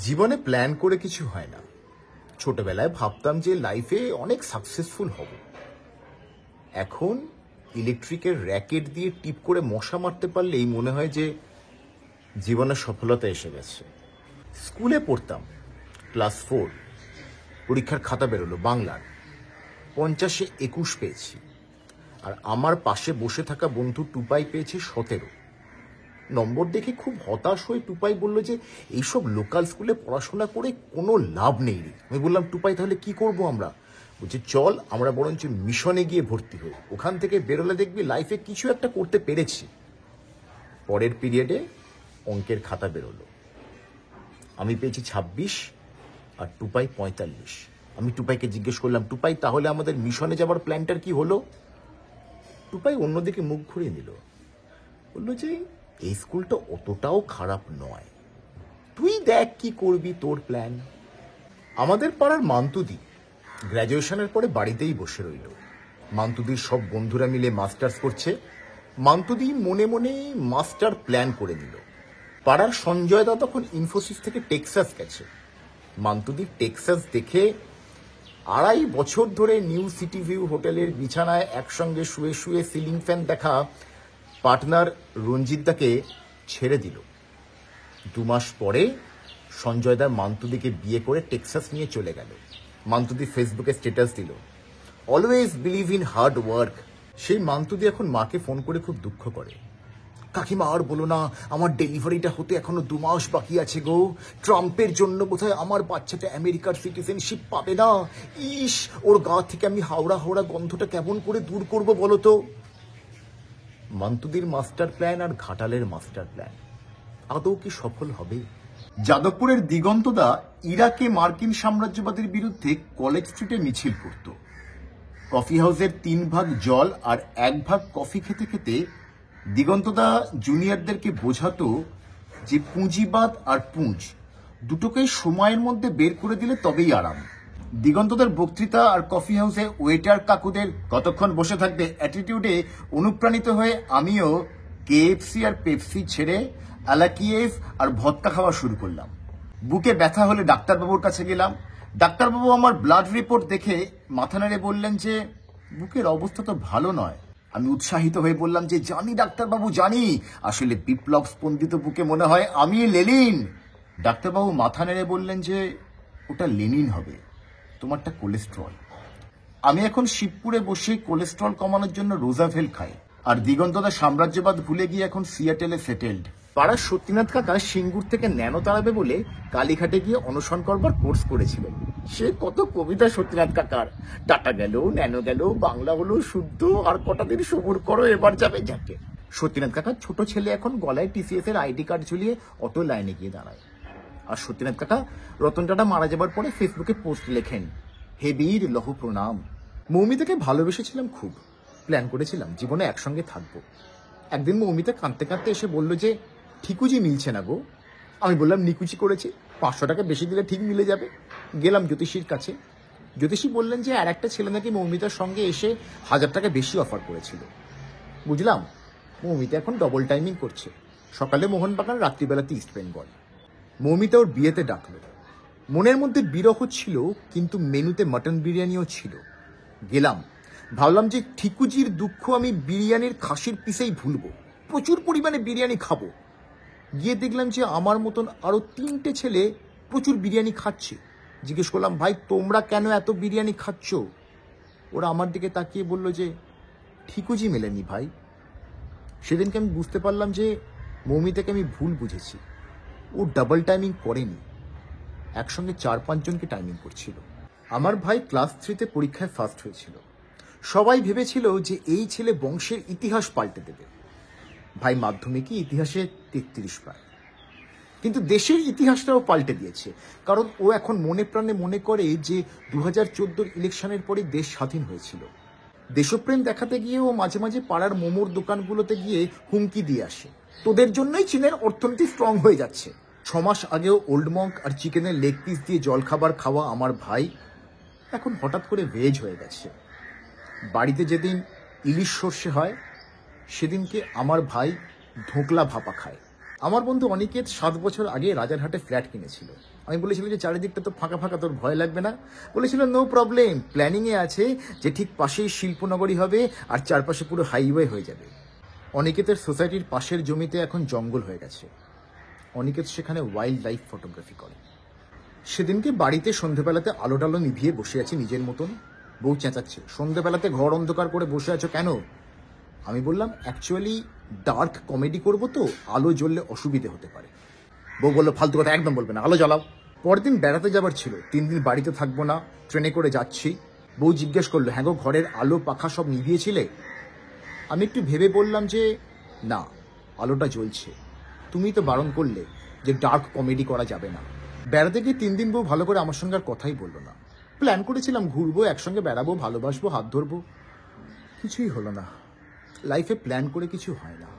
জীবনে প্ল্যান করে কিছু হয় না। ছোটবেলায় ভাবতাম যে লাইফে অনেক সাকসেসফুল হব। এখন ইলেকট্রিকের র্যাকেট দিয়ে টিপ করে মশা মারতে পারলেই মনে হয় যে জীবনে সফলতা এসে গেছে। স্কুলে পড়তাম, ক্লাস 4, পরীক্ষার খাতা বেরোলো বাংলার, 50-এ 21 পেয়েছি। আর আমার পাশে বসে থাকা বন্ধু টুপাই পেয়েছে 17। নম্বর দেখে খুব হতাশ হয়ে টুপাই বলল যে এইসব লোকাল স্কুলে পড়াশোনা করে কোনো লাভ নেই রে। আমি বললাম, টুপাই তাহলে কি করব আমরা? বলছে, চল আমরা বরঞ্চ মিশনে গিয়ে ভর্তি হই, ওখান থেকে বেরোলে দেখবি লাইফে কিছু একটা করতে পেরেছি। পরের পিরিয়ডে অঙ্কের খাতা বেরোলো, আমি পেয়েছি 26 আর টুপাই 45। আমি টুপাইকে জিজ্ঞেস করলাম, টুপাই তাহলে আমাদের মিশনে যাবার প্ল্যানটার কি হলো? টুপাই অন্যদিকে মুখ ঘুরিয়ে নিল, বললো যে এই স্কুলটা অতটাও খারাপ নয়, তুই দেখ কি করবি, তোর প্ল্যান। আমাদের পাড়ার মান্তুদি গ্র্যাজুয়েশনের পরে বাড়িতেই বসে রইল। মান্তুদির সব বন্ধুরা মিলে মাস্টার্স করছে, মান্তুদি মনে মনে মাস্টার প্ল্যান করে নিল। পাড়ার সঞ্জয়দা তখন ইনফোসিস থেকে টেক্সাস গেছে। মান্তুদি টেক্সাস দেখে 2.5 বছর ধরে নিউ সিটি ভিউ হোটেলের বিছানায় একসঙ্গে শুয়ে শুয়ে সিলিং ফ্যান দেখা পার্টনার রঞ্জিতদাকে ছেড়ে দিল। 2 মাস পরে সঞ্জয়দা মান্তুদিকে বিয়ে করে টেক্সাস নিয়ে চলে গেল। মান্তুদি ফেসবুকে স্ট্যাটাস দিল, always believe in hard work. সেই মান্তুদি এখন মাকে ফোন করে খুব দুঃখ করে, কাকিমা আর বলো না, আমার ডেলিভারিটা হতে এখনো 2 মাস বাকি আছে গো। ট্রাম্পের জন্য বোধহয় আমার বাচ্চাটা আমেরিকার সিটিজেনশিপ পাবে না। ইস, ওর গা থেকে আমি হাওড়া হাওড়া গন্ধটা কেমন করে দূর করব বলো তো? মান্তুদির মাস্টার প্ল্যান আর ঘাটালের মাস্টার প্ল্যান আদৌ কি সফল হবে? যাদবপুরের দিগন্তদা ইরাকে মার্কিন সাম্রাজ্যবাদের বিরুদ্ধে কলেজ স্ট্রিটে মিছিল করত। কফি হাউসের 3 ভাগ জল আর 1 ভাগ কফি খেতে খেতে দিগন্তদা জুনিয়রদেরকে বোঝাতো যে পুঁজিবাদ আর পুঁজ দুটোকে সময়ের মধ্যে বের করে দিলে তবেই আরাম। দিগন্তদার বক্তৃতা আর কফি হাউসে ওয়েটার কাকুদের কতক্ষণ বসে থাকবে অ্যাটিটিউডে অনুপ্রাণিত হয়ে আমিও কেএফসি আর পেপসি ছেড়ে আলাকিয়েভ আর ভত্তা খাওয়া শুরু করলাম। বুকে ব্যথা হলে ডাক্তারবাবুর কাছে গেলাম। ডাক্তারবাবু আমার ব্লাড রিপোর্ট দেখে মাথা নেড়ে বললেন যে বুকের অবস্থা তো ভালো নয়। আমি উৎসাহিত হয়ে বললাম যে জানি ডাক্তারবাবু, জানি, আসলে বিপ্লব স্পন্দিত বুকে মনে হয় আমি লেনিন। ডাক্তারবাবু মাথা নেড়ে বললেন যে ওটা লেনিন হবে, তোমারটা কোলেস্ট্রল। আমি এখন শিবপুরে বসে কোলেস্ট্রল কমানোর জন্য রোজাভেল খাই, আর দিগন্তদা সাম্রাজ্যবাদ ভুলে গিয়ে এখন সিয়াটেলে সেটেলড। পাড়ার সত্যিনাথ কাকা সিঙ্গুর থেকে ন্যানো তাড়াবে বলে কালীঘাটে গিয়ে অনশন করবার কোর্স করেছিলেন। সে কত কবিতা সত্যিনাথ কাকার, টাটা গেল, ন্যানো গেল, বাংলা হলো শুদ্ধ, আর কটা দিন সবুর করো, এবার যাবে যাকে। সত্যিনাথ কাকার ছোট ছেলে এখন গলায় টিসিএস এর আইডি কার্ড ঝুলিয়ে অটো লাইনে গিয়ে দাঁড়ায়। আর সত্যিনাথ কাকা রতন টাটা মারা যাবার পরে ফেসবুকে পোস্ট লেখেন, হে বীর লহ প্রণাম। মৌমিতাকে ভালোবেসেছিলাম খুব, প্ল্যান করেছিলাম জীবনে একসঙ্গে থাকবো। একদিন মৌমিতা কাঁদতে কাঁদতে এসে বলল যে ঠিকুজি মিলছে না গো। আমি বললাম নিকুচি করেছি, 500 টাকা বেশি দিলে ঠিক মিলে যাবে। গেলাম জ্যোতিষীর কাছে। জ্যোতিষী বললেন যে আর একটা ছেলে নাকি মৌমিতার সঙ্গে এসে 1000 টাকা বেশি অফার করেছিল। বুঝলাম মৌমিতা এখন ডবল টাইমিং করছে, সকালে মোহনবাগান, রাত্রিবেলাতে ইস্ট বেঙ্গল। মৌমিতা ওর বিয়েতে ডাকলো। মনের মধ্যে বিরহ ছিল, কিন্তু মেনুতে মাটন বিরিয়ানিও ছিল। গেলাম, ভাবলাম যে ঠিকুজির দুঃখ আমি বিরিয়ানির খাসির পিসেই ভুলবো, প্রচুর পরিমাণে বিরিয়ানি খাবো। গিয়ে দেখলাম যে আমার মতন আরো 3টে ছেলে প্রচুর বিরিয়ানি খাচ্ছে। জিজ্ঞেস করলাম, ভাই তোমরা কেন এত বিরিয়ানি খাচ্ছ? ওরা আমার দিকে তাকিয়ে বলল যে ঠিকুজি মেলেনি ভাই। সেদিনকে আমি বুঝতে পারলাম যে মৌমিতাকে আমি ভুল বুঝেছি। ও ডাবল টাইমিং করেনি, একসঙ্গে 4-5 জনকে টাইমিং করছিল। আমার ভাই ক্লাস 3-তে পরীক্ষায় ফার্স্ট হয়েছিল। সবাই ভেবেছিল যে এই ছেলে বংশের ইতিহাস পাল্টে দেবে। ভাই মাধ্যমিকে ইতিহাসে 33 পায়, কিন্তু দেশের ইতিহাসটাও পাল্টে দিয়েছে। কারণ ও এখন মনে প্রাণে মনে করে যে 2014 ইলেকশনের পরে দেশ স্বাধীন হয়েছিল। দেশপ্রেম দেখাতে গিয়ে ও মাঝে মাঝে পাড়ার মোমোর দোকানগুলোতে গিয়ে হুমকি দিয়ে আসে, তোদের জন্যই চীনের অর্থনীতি স্ট্রং হয়ে যাচ্ছে। 6 মাস আগেও ওল্ড মঙ্ক আর চিকেনের লেগ পিস দিয়ে জলখাবার খাওয়া আমার ভাই এখন হঠাৎ করে ভেজ হয়ে গেছে। বাড়িতে যেদিন ইলিশ সর্ষে হয় সেদিনকে আমার ভাই ধোকলা ভাপা খায়। আমার বন্ধু অনিকেত 7 বছর আগে রাজারহাটে ফ্ল্যাট কিনেছিল। আমি বলেছিলাম যে চারিদিকটা তো ফাঁকা ফাঁকা, তোর ভয় লাগবে না? বলেছিল নো প্রবলেম, প্ল্যানিংয়ে আছে যে ঠিক পাশেই শিল্পনগরী হবে আর চারপাশে পুরো হাইওয়ে হয়ে যাবে। অনিকেতের সোসাইটির পাশের জমিতে এখন জঙ্গল হয়ে গেছে। অনিকেত সেখানে ওয়াইল্ড লাইফ ফটোগ্রাফি করে। সেদিনকে বাড়িতে সন্ধ্যেবেলাতে আলো টালো নিভিয়ে বসে আছি নিজের মতন। বউ চেঁচাচ্ছে, সন্ধ্যেবেলাতে ঘর অন্ধকার করে বসে আছো কেন? আমি বললাম অ্যাকচুয়ালি ডার্ক কমেডি করবো তো, আলো জ্বললে অসুবিধে হতে পারে। বউ বললো ফালতু কথা একদম বলবে না, আলো জ্বালাও। পরের দিন বেড়াতে যাবার ছিল, 3 দিন বাড়িতে থাকবো না, ট্রেনে করে যাচ্ছি। বউ জিজ্ঞেস করলো হ্যাঁ গো ঘরের আলো পাখা সব নিভিয়েছিলে? আমি একটু ভেবে বললাম যে না, আলোটা জ্বলছে। তুমি তো বারণ করলে যে ডার্ক কমেডি করা যাবে না। বেড়াতে গিয়ে 3 দিন বউ ভালো করে আমার সঙ্গে আর কথাই বললো না। প্ল্যান করেছিলাম ঘুরবো, একসঙ্গে বেড়াবো, ভালোবাসবো, হাত ধরবো, কিছুই হলো না। লাইফে প্ল্যান করে কিছু হয় না।